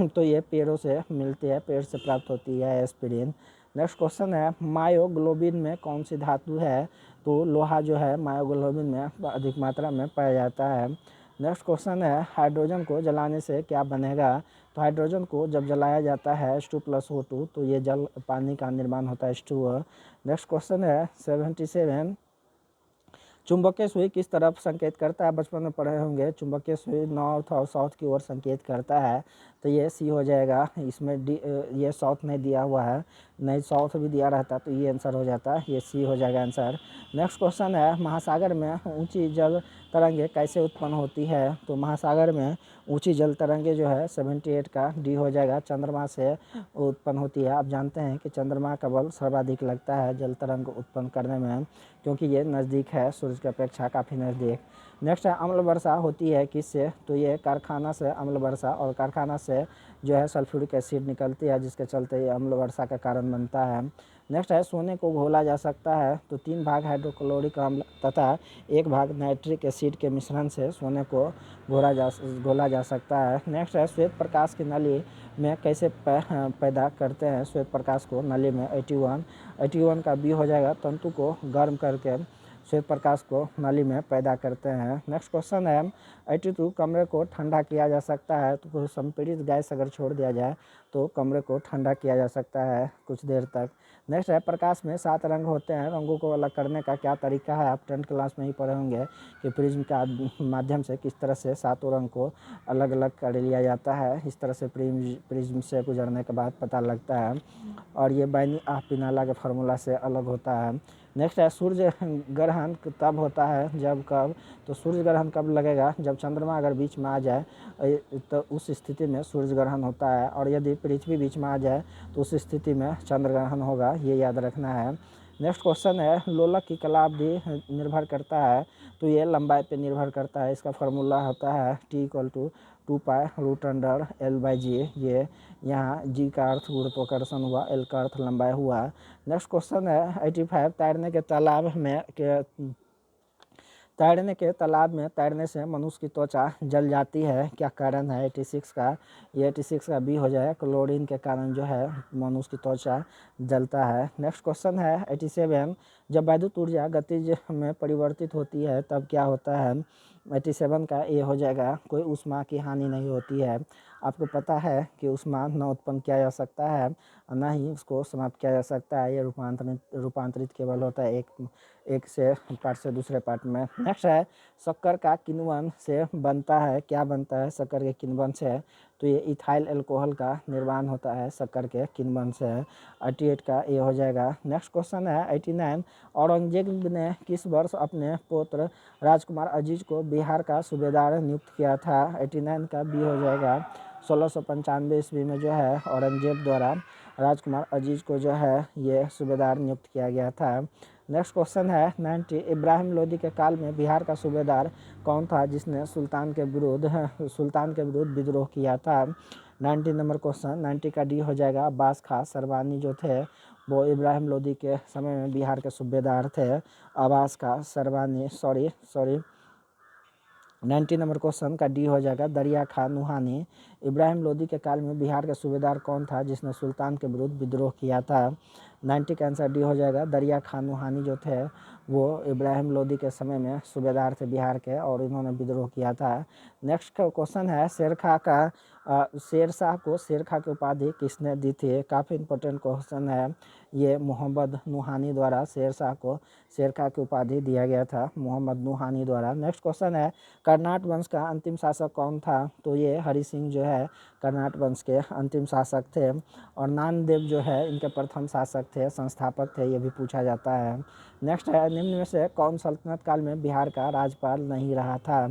तो ये पेड़ों से मिलती है, पेड़ से प्राप्त होती है एस्पिरिन। नेक्स्ट क्वेश्चन है, मायोग्लोबिन में कौन सी धातु है? तो लोहा जो है मायोग्लोबिन में अधिक मात्रा में पाया जाता है। नेक्स्ट क्वेश्चन है, हाइड्रोजन को जलाने से क्या बनेगा? तो हाइड्रोजन को जब जलाया जाता है H2+O2, तो ये जल पानी का निर्माण होता है H2O। नेक्स्ट क्वेश्चन है 77, चुंबकीय सुई किस तरफ संकेत करता है? बचपन में पढ़े होंगे, चुंबकीय सुई नॉर्थ और साउथ की ओर संकेत करता है, तो ये सी हो जाएगा। इसमें ये साउथ नहीं दिया हुआ है, नहीं साउथ भी दिया रहता तो ये आंसर हो जाता, ये सी हो जाएगा आंसर। नेक्स्ट क्वेश्चन है, महासागर में ऊंची जल तरंगे कैसे उत्पन्न होती है? तो महासागर में ऊंची जल तरंगे जो है 78 का डी हो जाएगा, चंद्रमा से उत्पन्न होती है। आप जानते हैं कि चंद्रमा का बल सर्वाधिक लगता है जल तरंग उत्पन्न करने में, क्योंकि ये नज़दीक है सूरज की अपेक्षा काफ़ी नज़दीक। नेक्स्ट है, अम्ल वर्षा होती है किससे? तो ये कारखाना से अम्ल वर्षा, और कारखाना से जो है सल्फ्यूरिक एसिड निकलती है, जिसके चलते ये अम्ल वर्षा का कारण बनता है। नेक्स्ट है, सोने को घोला जा सकता है, तो 3 भाग हाइड्रोक्लोरिक अम्ल तथा 1 भाग नाइट्रिक एसिड के मिश्रण से सोने को घोला जा सकता है। नेक्स्ट है, श्वेत प्रकाश की नली में कैसे पैदा करते हैं? श्वेत प्रकाश को नली में 81 का बी हो जाएगा, तंतु को गर्म करके श्वेत प्रकाश को नली में पैदा करते हैं। नेक्स्ट क्वेश्चन है 82, कमरे को ठंडा किया जा सकता है? तो संपीड़ित गैस अगर छोड़ दिया जाए तो कमरे को ठंडा किया जा सकता है कुछ देर तक। नेक्स्ट है, प्रकाश में 7 रंग होते हैं, रंगों को अलग करने का क्या तरीका है? आप 10th क्लास में ही पढ़े होंगे कि प्रिज्म का माध्यम से किस तरह से 7 रंग को अलग अलग कर लिया जाता है, इस तरह से प्रिज्म से गुजरने के बाद पता लगता है, और ये बैनी पिनाला के फार्मूला से अलग होता है। नेक्स्ट है, सूर्य ग्रहण तब होता है जब कब? तो सूर्य ग्रहण कब लगेगा? जब चंद्रमा अगर बीच में आ जाए तो उस स्थिति में सूर्य ग्रहण होता है, और यदि पृथ्वी बीच में आ जाए तो उस स्थिति में चंद्र ग्रहण होगा, ये याद रखना है। नेक्स्ट क्वेश्चन है, लोलक की कालावधि निर्भर करता है? तो ये लंबाई पे निर्भर करता है, इसका फार्मूला होता है T=2π√L/G। ये यहाँ G का अर्थ गुरुत्वाकर्षण हुआ, L का अर्थ लंबाई हुआ। नेक्स्ट क्वेश्चन है 85, तैरने में तैरने से मनुष्य की त्वचा जल जाती है, क्या कारण है? 86 का, ये 86 का बी हो जाए, क्लोरीन के कारण जो है मनुष्य की त्वचा जलता है। नेक्स्ट क्वेश्चन है 87, जब वैद्युत ऊर्जा गतिज में परिवर्तित होती है तब क्या होता है? 87 का ए हो जाएगा, कोई ऊष्मा की हानि नहीं होती है। आपको पता है कि ऊष्मा न उत्पन्न किया जा सकता है और न ही उसको समाप्त किया जा सकता है, ये रूपांतरित केवल होता है एक से पार्ट से दूसरे पार्ट में। नेक्स्ट है, शक्कर का किण्वन से बनता है, क्या बनता है शक्कर के किण्वन से? तो ये इथाइल अल्कोहल का निर्माण होता है शक्कर के किण्वन से। 88 का ये हो जाएगा। नेक्स्ट क्वेश्चन है 89, औरंगजेब ने किस वर्ष अपने पुत्र राजकुमार अजीज को बिहार का सूबेदार नियुक्त किया था? 89 का बी हो जाएगा। 1695 ईस्वी में जो है औरंगजेब द्वारा राजकुमार अजीज को जो है ये सूबेदार नियुक्त किया गया था। नेक्स्ट क्वेश्चन है 90, इब्राहिम लोदी के काल में बिहार का सूबेदार कौन था जिसने सुल्तान के विरुद्ध विद्रोह किया था? 90 नंबर क्वेश्चन, 90 का डी हो जाएगा। अब्बास खां सरवानी जो थे वो इब्राहिम लोदी के समय में बिहार के सूबेदार थे। अब्बास खां सरवानी, सॉरी 90 नंबर क्वेश्चन का डी हो जाएगा। दरिया खान नुहानी। इब्राहिम लोदी के काल में बिहार का सूबेदार कौन था जिसने सुल्तान के विरुद्ध विद्रोह किया था? 90 का आंसर डी हो जाएगा। दरिया खान नुहानी जो थे वो इब्राहिम लोदी के समय में सूबेदार थे बिहार के और इन्होंने विद्रोह किया था। नेक्स्ट क्वेश्चन है शेरशाह को शेरखा की उपाधि किसने दी थी? काफ़ी इंपॉर्टेंट क्वेश्चन है ये। मोहम्मद नुहानी द्वारा शेरशाह को शेरखा की उपाधि दिया गया था, मोहम्मद नुहानी द्वारा। नेक्स्ट क्वेश्चन है कर्नाट वंश का अंतिम शासक कौन था? तो ये हरि सिंह जो है कर्नाट वंश के अंतिम शासक थे। और नानदेव जो है इनके प्रथम शासक थे, संस्थापक थे, ये भी पूछा जाता है। नेक्स्ट है निम्न में से कौन सल्तनत काल में बिहार का राज्यपाल नहीं रहा था?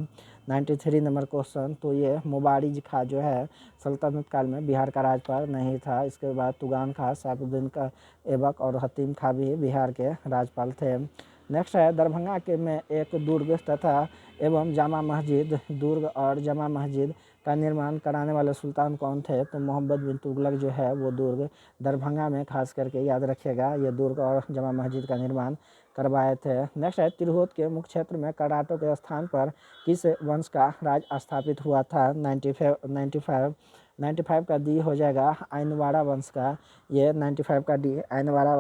93 नंबर क्वेश्चन, तो ये मुबारिज खां जो है सल्तनत काल में बिहार का राज्यपाल नहीं था। इसके बाद तुगान खां, सैफुद्दीन का ऐबक और हतीम खां भी बिहार के राज्यपाल थे। नेक्स्ट है दरभंगा के में एक दुर्ग तथा एवं जामा मस्जिद, दुर्ग और जामा मस्जिद का निर्माण कराने वाले सुल्तान कौन थे? तो मोहम्मद बिन तुगलक जो है वो दुर्ग दरभंगा में खास करके याद रखिएगा, ये दुर्ग और जामा मस्जिद का निर्माण करवाए थे। नेक्स्ट है तिरहुत के मुख्य क्षेत्र में कर्नाटक के स्थान पर किस वंश का राज स्थापित हुआ था? 95 का डी हो जाएगा आइनवाड़ा वंश का। ये 95 का डी आइनवाड़ा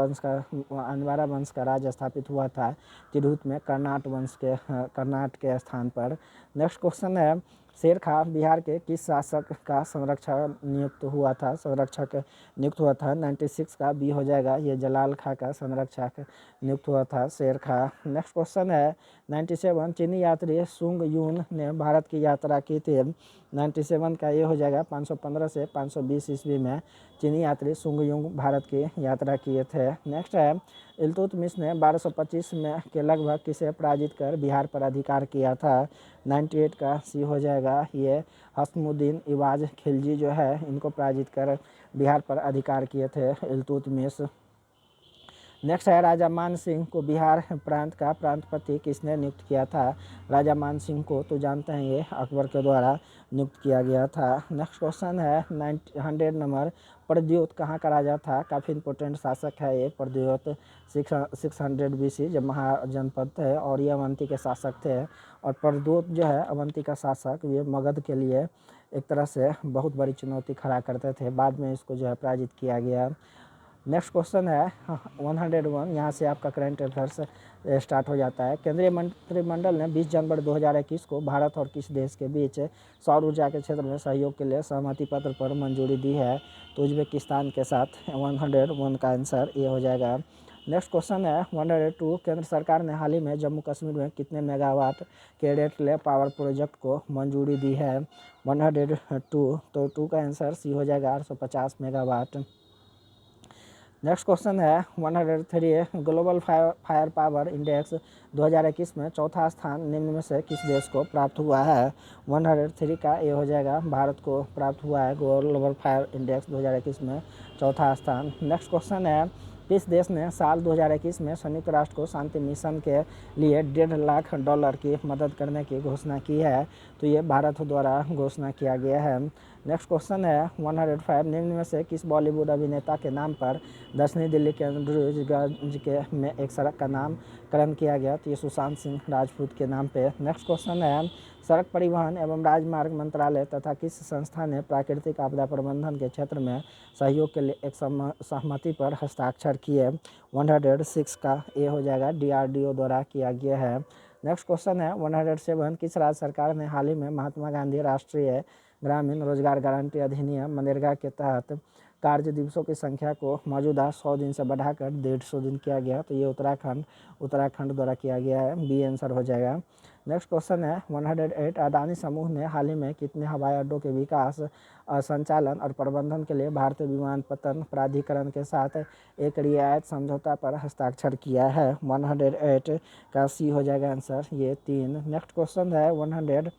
वंश का राज स्थापित हुआ था तिरहुत में कर्नाट के स्थान पर। नेक्स्ट क्वेश्चन है शेरखा बिहार के किस शासक का संरक्षक नियुक्त हुआ था? 96 का बी हो जाएगा, ये जलाल खां का संरक्षक नियुक्त हुआ था शेरखा। नेक्स्ट क्वेश्चन है 97 चीनी यात्री सुंग यून ने भारत की यात्रा की थी। 97 का ये हो जाएगा 515 से 520 ईस्वी में चीनी यात्री सुंग यूंग भारत की यात्रा किए थे। नेक्स्ट है इल्तुतमिश ने 1225 में के लगभग किसे पराजित कर बिहार पर अधिकार किया था? 98 का सी हो जाएगा, ये हसमुद्दीन इवाज खिलजी जो है इनको पराजित कर बिहार पर अधिकार किए थे इल्तुतमिश। नेक्स्ट है राजा मान सिंह को बिहार प्रांत का प्रांतपति किसने नियुक्त किया था? राजा मान सिंह को तो जानते हैं ये अकबर के द्वारा नियुक्त किया गया था। नेक्स्ट क्वेश्चन है 100 नंबर, प्रद्योत कहाँ का राजा था? काफ़ी इंपॉर्टेंट शासक है ये प्रद्योत। 600 BC जब महाजनपद थे और ये अवंती के शासक थे। और प्रद्योत जो है अवंती का शासक, ये मगध के लिए एक तरह से बहुत बड़ी चुनौती खड़ा करते थे, बाद में इसको जो है पराजित किया गया। नेक्स्ट क्वेश्चन है 101, यहाँ से आपका करंट अफेयर्स स्टार्ट हो जाता है। केंद्रीय मंत्रिमंडल ने 20 जनवरी 2021 को भारत और किस देश के बीच सौर ऊर्जा के क्षेत्र में सहयोग के लिए सहमति पत्र पर मंजूरी दी है? तो उज्बेकिस्तान के साथ। 101 का आंसर ये हो जाएगा। नेक्स्ट क्वेश्चन है 102, केंद्र सरकार ने हाल ही में जम्मू कश्मीर में कितने मेगावाट के रेटले पावर प्रोजेक्ट को मंजूरी दी है? 102, तो 2 का आंसर सी हो जाएगा 850 मेगावाट। नेक्स्ट क्वेश्चन है 103, ग्लोबल फायर पावर इंडेक्स 2021 में चौथा स्थान निम्न में से किस देश को प्राप्त हुआ है? 103 का ये हो जाएगा भारत को प्राप्त हुआ है ग्लोबल फायर इंडेक्स 2021 में चौथा स्थान। नेक्स्ट क्वेश्चन है किस देश ने साल 2021 में संयुक्त राष्ट्र को शांति मिशन के लिए $1.5 लाख की मदद करने की घोषणा की है? तो ये भारत द्वारा घोषणा किया गया है। नेक्स्ट क्वेश्चन है 105, निम्न में से किस बॉलीवुड अभिनेता के नाम पर दक्षिणी दिल्ली के एंड्रूजगंज के में एक सड़क का नामकरण किया गया? तो ये सुशांत सिंह राजपूत के नाम पे। नेक्स्ट क्वेश्चन है सड़क परिवहन एवं राजमार्ग मंत्रालय तथा किस संस्था ने प्राकृतिक आपदा प्रबंधन के क्षेत्र में सहयोग के लिए एक सहमति पर हस्ताक्षर किए? 106 का ये हो जाएगा DRDO द्वारा किया गया है। नेक्स्ट क्वेश्चन है 107, किस राज्य सरकार ने हाल ही में महात्मा गांधी राष्ट्रीय ग्रामीण रोजगार गारंटी अधिनियम मनरेगा के तहत कार्य दिवसों की संख्या को मौजूदा 100 दिन से बढ़ाकर 150 दिन किया गया? तो ये उत्तराखंड द्वारा किया गया है, बी आंसर हो जाएगा। नेक्स्ट क्वेश्चन है 108, अदानी समूह ने हाल ही में कितने हवाई अड्डों के विकास, संचालन और प्रबंधन के लिए भारतीय विमानपत्तन प्राधिकरण के साथ एक रियायत समझौता पर हस्ताक्षर किया है? 108 का सी हो जाएगा आंसर, ये 3। नेक्स्ट क्वेश्चन है 109,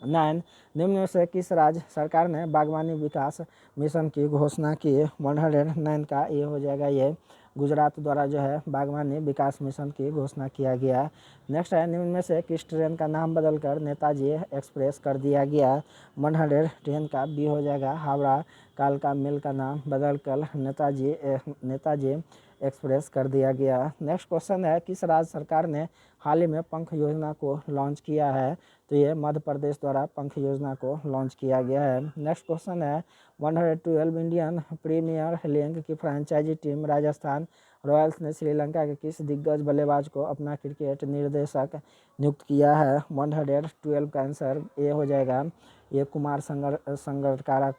निम्न में से किस राज्य सरकार ने बागवानी विकास मिशन की घोषणा की? 109 का ये हो जाएगा, ये गुजरात द्वारा जो है बागवानी विकास मिशन की घोषणा किया गया। नेक्स्ट है, निम्न में से किस ट्रेन का नाम बदलकर नेताजी एक्सप्रेस कर दिया गया? 100 ट्रेन का बी हो जाएगा हावड़ा कालका मेल का नाम बदलकर नेताजी एक्सप्रेस कर दिया गया। नेक्स्ट क्वेश्चन है, किस राज्य सरकार ने हाल ही में पंख योजना को लॉन्च किया है? तो ये मध्य प्रदेश द्वारा पंख योजना को लॉन्च किया गया है। नेक्स्ट क्वेश्चन है, 112 इंडियन प्रीमियर लीग की फ्रेंचाइजी टीम राजस्थान रॉयल्स ने श्रीलंका के किस दिग्गज बल्लेबाज को अपना क्रिकेट निर्देशक नियुक्त किया है? 112 का आंसर ए हो जाएगा, ये कुमार संगकारा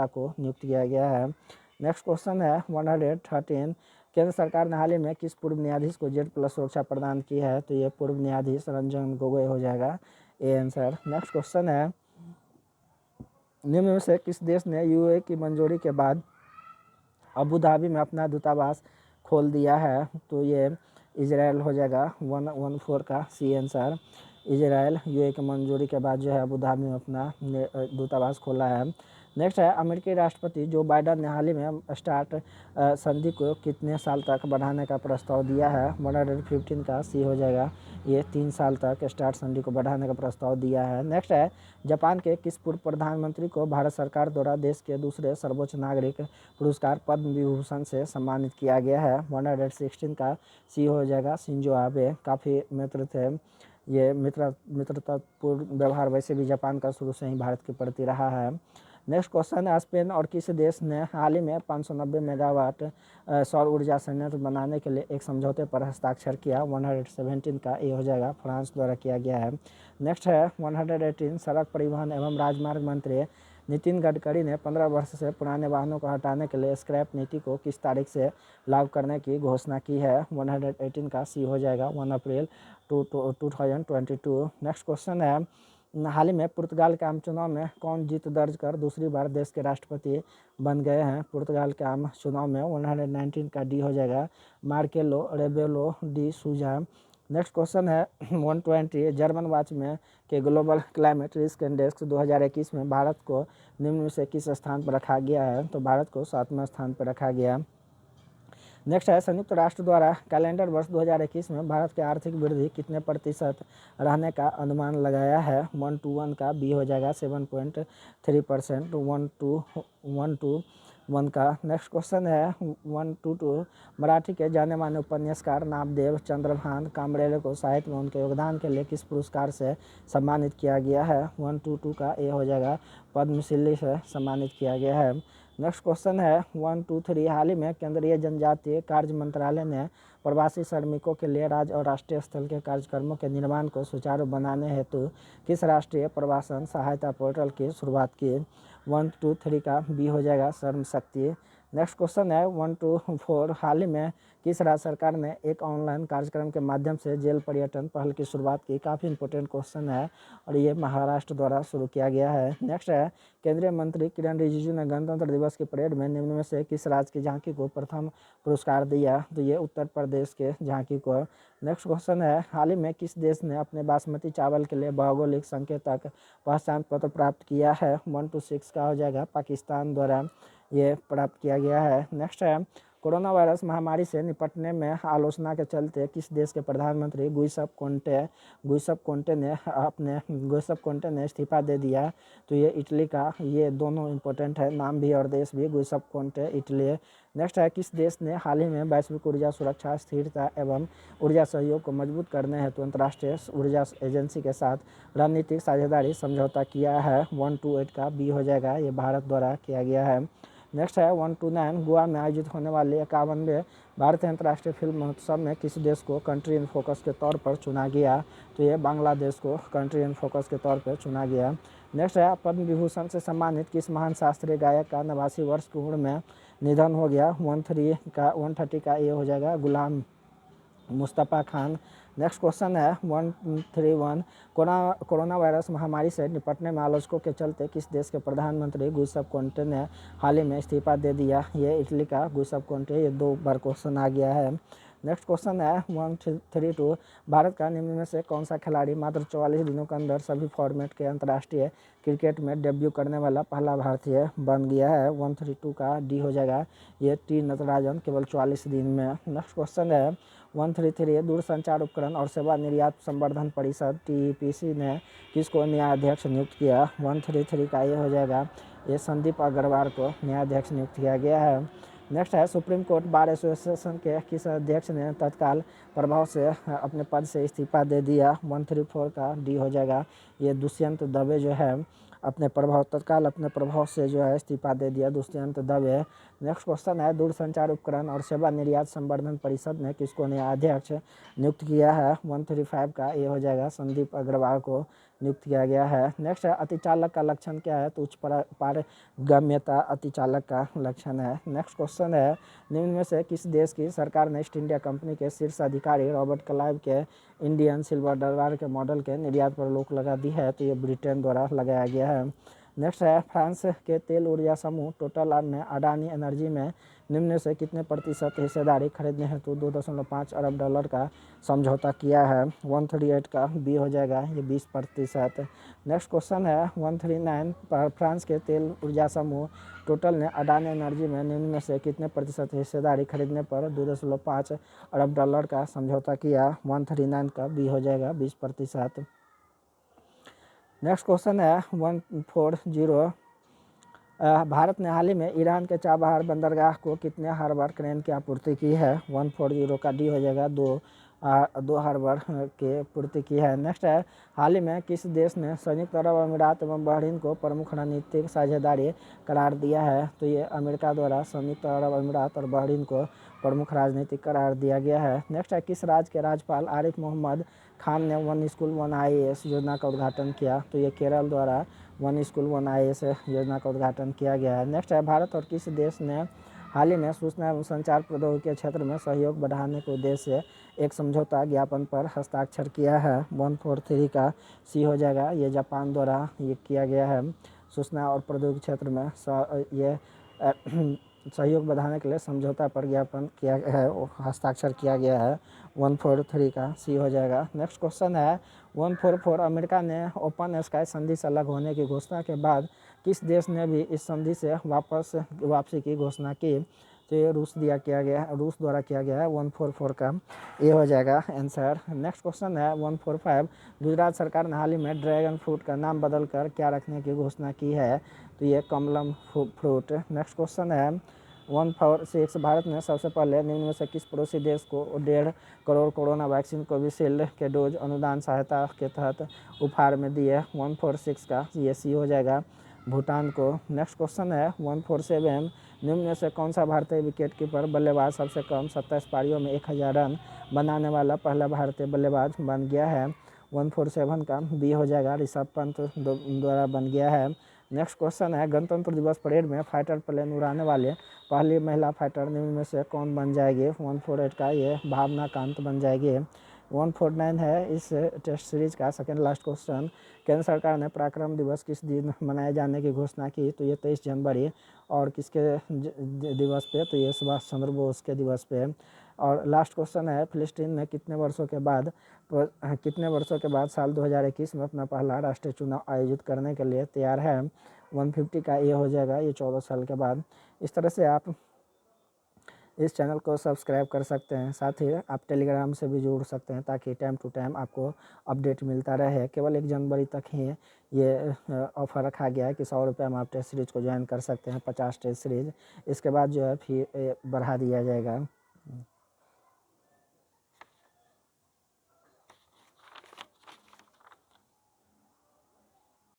को नियुक्त किया गया है। नेक्स्ट क्वेश्चन है 113, केंद्र सरकार ने हाल ही में किस पूर्व न्यायाधीश को जेड+ सुरक्षा प्रदान की है? तो ये पूर्व न्यायाधीश रंजन गोगोई हो जाएगा ए आंसर। नेक्स्ट क्वेश्चन है, निम्न में से किस देश ने यूएई की मंजूरी के बाद अबू धाबी में अपना दूतावास खोल दिया है? तो ये इजराइल हो जाएगा 114 का सी आंसर। इजराइल यूएई की मंजूरी के बाद जो है अबू धाबी में अपना दूतावास खोला है। नेक्स्ट है, अमेरिकी राष्ट्रपति जो बाइडन ने हाल ही में स्टार्ट संधि को कितने साल तक बढ़ाने का प्रस्ताव दिया है? 115 का सी हो जाएगा, ये 3 साल तक स्टार्ट संधि को बढ़ाने का प्रस्ताव दिया है। नेक्स्ट है, जापान के किस पूर्व प्रधानमंत्री को भारत सरकार द्वारा देश के दूसरे सर्वोच्च नागरिक पुरस्कार पद्म विभूषण से सम्मानित किया गया है? 116 का सी हो जाएगा, शिंजो आबे। काफ़ी मित्र थे, ये मित्रतापूर्ण व्यवहार वैसे भी जापान का शुरू से ही भारत के प्रति रहा है। नेक्स्ट क्वेश्चन है, स्पेन और किस देश ने हाल ही में 590 मेगावाट सौर ऊर्जा संयंत्र बनाने के लिए एक समझौते पर हस्ताक्षर किया? 117 का ए हो जाएगा, फ्रांस द्वारा किया गया है। नेक्स्ट है 118, सड़क परिवहन एवं राजमार्ग मंत्री नितिन गडकरी ने 15 वर्ष से पुराने वाहनों को हटाने के लिए स्क्रैप नीति को किस तारीख से लागू करने की घोषणा की है? 118 का सी हो जाएगा, 1 अप्रैल 2022। नेक्स्ट क्वेश्चन है, हाल ही में पुर्तगाल के आम चुनाव में कौन जीत दर्ज कर दूसरी बार देश के राष्ट्रपति बन गए हैं? पुर्तगाल के आम चुनाव में 119 का डी हो जाएगा, मार्केलो रेबेलो डी सूजा। नेक्स्ट क्वेश्चन है 120, जर्मन वॉच में के ग्लोबल क्लाइमेट रिस्क इंडेक्स 2021 में भारत को निम्न में से किस स्थान पर रखा गया है? तो भारत को 7वें स्थान पर रखा गया। नेक्स्ट है, संयुक्त राष्ट्र द्वारा कैलेंडर वर्ष 2021 में भारत की आर्थिक वृद्धि कितने प्रतिशत रहने का अनुमान लगाया है? 121 का बी हो जाएगा, 7.3%। 121 का। नेक्स्ट क्वेश्चन है 122, मराठी के जाने माने उपन्यासकार नामदेव चंद्रभान कामरेले को साहित्य में उनके योगदान के लिए किस पुरस्कार से सम्मानित किया गया है? 122 का ए हो जाएगा, पद्मश्री से सम्मानित किया गया है। नेक्स्ट क्वेश्चन है 123, हाल ही में केंद्रीय जनजातीय कार्य मंत्रालय ने प्रवासी श्रमिकों के लिए राज्य और राष्ट्रीय स्तर के कार्यक्रमों के निर्माण को सुचारू बनाने हेतु किस राष्ट्रीय प्रवासन सहायता पोर्टल की शुरुआत की? 123 का बी हो जाएगा, श्रम शक्ति। नेक्स्ट क्वेश्चन है 124, हाल ही में किस राज्य सरकार ने एक ऑनलाइन कार्यक्रम के माध्यम से जेल पर्यटन पहल की शुरुआत की? काफ़ी इंपॉर्टेंट क्वेश्चन है और ये महाराष्ट्र द्वारा शुरू किया गया है। नेक्स्ट है, केंद्रीय मंत्री किरण रिजिजू ने गणतंत्र दिवस की परेड में निम्न में से किस राज्य की झांकी को प्रथम पुरस्कार दिया? तो ये उत्तर प्रदेश के झांकी को। नेक्स्ट क्वेश्चन है, हाल ही में किस देश ने अपने बासमती चावल के लिए भौगोलिक संकेतक पहचान पत्र प्राप्त किया है? 126 का हो जाएगा, पाकिस्तान द्वारा ये प्राप्त किया गया है। नेक्स्ट है, कोरोना वायरस महामारी से निपटने में आलोचना के चलते किस देश के प्रधानमंत्री गुइसेप कोंटे ने इस्तीफा दे दिया? तो ये इटली का, ये दोनों इंपॉर्टेंट है, नाम भी और देश भी, गुइसेप कोंटे इटली। नेक्स्ट है, किस देश ने हाल ही में वैश्विक ऊर्जा सुरक्षा स्थिरता एवं ऊर्जा सहयोग को मजबूत करने हेतु अंतर्राष्ट्रीय ऊर्जा एजेंसी के साथ रणनीतिक साझेदारी समझौता किया है? 128 का बी हो जाएगा, ये भारत द्वारा किया गया है। नेक्स्ट है 129, गोवा में आयोजित होने वाले 51वें भारतीय अंतर्राष्ट्रीय फिल्म महोत्सव में किस देश को कंट्री इन फोकस के तौर पर चुना गया? तो ये बांग्लादेश को कंट्री इन फोकस के तौर पर चुना गया। नेक्स्ट है, पद्म विभूषण से सम्मानित किस महान शास्त्रीय गायक का 89 वर्ष की उम्र में निधन हो गया? 130 का ये हो जाएगा, गुलाम मुस्तफ़ा खान। नेक्स्ट क्वेश्चन है 131, कोरोना वायरस महामारी से निपटने में आलोचकों के चलते किस देश के प्रधानमंत्री गुइसेप कोंटे ने हाल ही में इस्तीफा दे दिया? ये इटली का गुइसेप कोंटे। ये 2 बार क्वेश्चन आ गया है। नेक्स्ट क्वेश्चन है 132, भारत का निम्न में से कौन सा खिलाड़ी मात्र 44 दिनों के अंदर सभी फॉर्मेट के अंतर्राष्ट्रीय क्रिकेट में डेब्यू करने वाला पहला भारतीय बन गया है? 132 का डी हो जाएगा ये टी नटराजन, केवल 44 दिन में। नेक्स्ट क्वेश्चन है 133, दूरसंचार उपकरण और सेवा निर्यात संवर्धन परिषद TEPC ने किसको न्यायाध्यक्ष नियुक्त किया? 133 का ये हो जाएगा ये संदीप अग्रवाल को न्यायाध्यक्ष नियुक्त किया गया है। नेक्स्ट है सुप्रीम कोर्ट बार एसोसिएशन के किस अध्यक्ष ने तत्काल प्रभाव से अपने पद से इस्तीफा दे दिया? 134 का डी हो जाएगा ये दुष्यंत दवे जो है तत्काल अपने प्रभाव से जो है इस्तीफा दे दिया दुष्यंत दवे। नेक्स्ट क्वेश्चन है दूरसंचार उपकरण और सेवा निर्यात संवर्धन परिषद ने किसको न्यायाध्यक्ष नियुक्त किया है? 135 का ये हो जाएगा संदीप अग्रवाल को नियुक्त किया गया है। नेक्स्ट है अतिचालक का लक्षण क्या है? तो उच्च पारगम्यता अतिचालक का लक्षण है। नेक्स्ट क्वेश्चन है निम्न में से किस देश की सरकार ने ईस्ट इंडिया कंपनी के शीर्ष अधिकारी रॉबर्ट क्लाइव के इंडियन सिल्वर दरबार के मॉडल के निर्यात पर रोक लगा दी है? तो ये ब्रिटेन द्वारा लगाया गया है। नेक्स्ट है फ्रांस के तेल ऊर्जा समूह टोटल ने अडानी एनर्जी में निम्न से कितने प्रतिशत हिस्सेदारी खरीदने हेतु 2.5 अरब डॉलर का समझौता किया है? 138 का बी हो जाएगा ये 20%। नेक्स्ट क्वेश्चन है 139, फ्रांस के तेल ऊर्जा समूह टोटल ने अडानी एनर्जी में निम्न में से कितने प्रतिशत हिस्सेदारी खरीदने पर 2.5 अरब डॉलर का समझौता किया? 139 का बी हो जाएगा 20%। नेक्स्ट क्वेश्चन है 140, भारत ने हाल ही में ईरान के चाबहार बंदरगाह को कितने हार्बर क्रेन की आपूर्ति की है? 140 का डी हो जाएगा दो हार्बर के पूर्ति की है। नेक्स्ट है हाल ही में किस देश ने संयुक्त अरब अमीरात एवं बहरीन को प्रमुख रणनीतिक साझेदारी करार दिया है? तो ये अमेरिका द्वारा संयुक्त अरब अमीरात और बहरीन को प्रमुख राजनीतिक करार दिया गया है। नेक्स्ट है किस राज्य के राज्यपाल आरिफ मोहम्मद खान ने वन स्कूल वन IAS योजना का उद्घाटन किया? तो ये केरल द्वारा वन स्कूल वन IAS योजना का उद्घाटन किया गया है। नेक्स्ट है भारत और किस देश ने हाल ही में सूचना एवं संचार प्रौद्योगिकी के क्षेत्र में सहयोग बढ़ाने के उद्देश्य से एक समझौता ज्ञापन पर हस्ताक्षर किया है? 143 का सी हो जाएगा ये जापान द्वारा ये किया गया है। सूचना और प्रौद्योगिकी क्षेत्र में ये सहयोग बढ़ाने के लिए समझौता पर ज्ञापन किया है हस्ताक्षर किया गया है। 143 का सी हो जाएगा। नेक्स्ट क्वेश्चन है 144, अमेरिका ने ओपन स्काई संधि से अलग होने की घोषणा के बाद किस देश ने भी इस संधि से वापसी की घोषणा की? तो ये रूस द्वारा किया गया है। 144 का ये हो जाएगा आंसर। नेक्स्ट क्वेश्चन है 145, गुजरात सरकार ने हाल ही में ड्रैगन फ्रूट का नाम बदलकर क्या रखने की घोषणा की है? तो ये कमलम फ्रूट। नेक्स्ट क्वेश्चन है 146, भारत ने सबसे पहले निम्न में से किस पड़ोसी देश को 1.5 करोड़ कोरोना वैक्सीन कोविशील्ड के डोज अनुदान सहायता के तहत उपहार में दिए? 146 का ये सी हो जाएगा भूटान को। नेक्स्ट क्वेश्चन है 147, निम्न में से कौन सा भारतीय विकेट कीपर बल्लेबाज सबसे कम 27 पारियों में 1000 रन बनाने वाला पहला भारतीय बल्लेबाज बन गया है? 147 का बी हो जाएगा ऋषभ पंत द्वारा बन गया है। नेक्स्ट क्वेश्चन है गणतंत्र दिवस परेड में फाइटर प्लेन उड़ाने वाले पहली महिला फाइटर निम्न में से कौन बन जाएगी? 148 का ये भावना कांत बन जाएगी। 149 है इस टेस्ट सीरीज का सेकेंड लास्ट क्वेश्चन, केंद्र सरकार ने पराक्रम दिवस किस दिन मनाए जाने की घोषणा की? तो ये 23 जनवरी। और किसके दिवस पे? तो ये सुभाष चंद्र बोस के दिवस पे। और लास्ट क्वेश्चन है फिलिस्तीन में कितने वर्षों के बाद साल 2021 में अपना पहला राष्ट्रीय चुनाव आयोजित करने के लिए तैयार है? 150 का ये हो जाएगा ये 14 साल के बाद। इस तरह से आप इस चैनल को सब्सक्राइब कर सकते हैं, साथ ही आप टेलीग्राम से भी जुड़ सकते हैं ताकि टाइम टू टाइम आपको अपडेट मिलता रहे। केवल 1 जनवरी तक ही ये ऑफ़र रखा गया है कि 100 रुपये में आप टेस्ट सीरीज़ को ज्वाइन कर सकते हैं, 50 टेस्ट सीरीज़। इसके बाद जो है फी बढ़ा दिया जाएगा।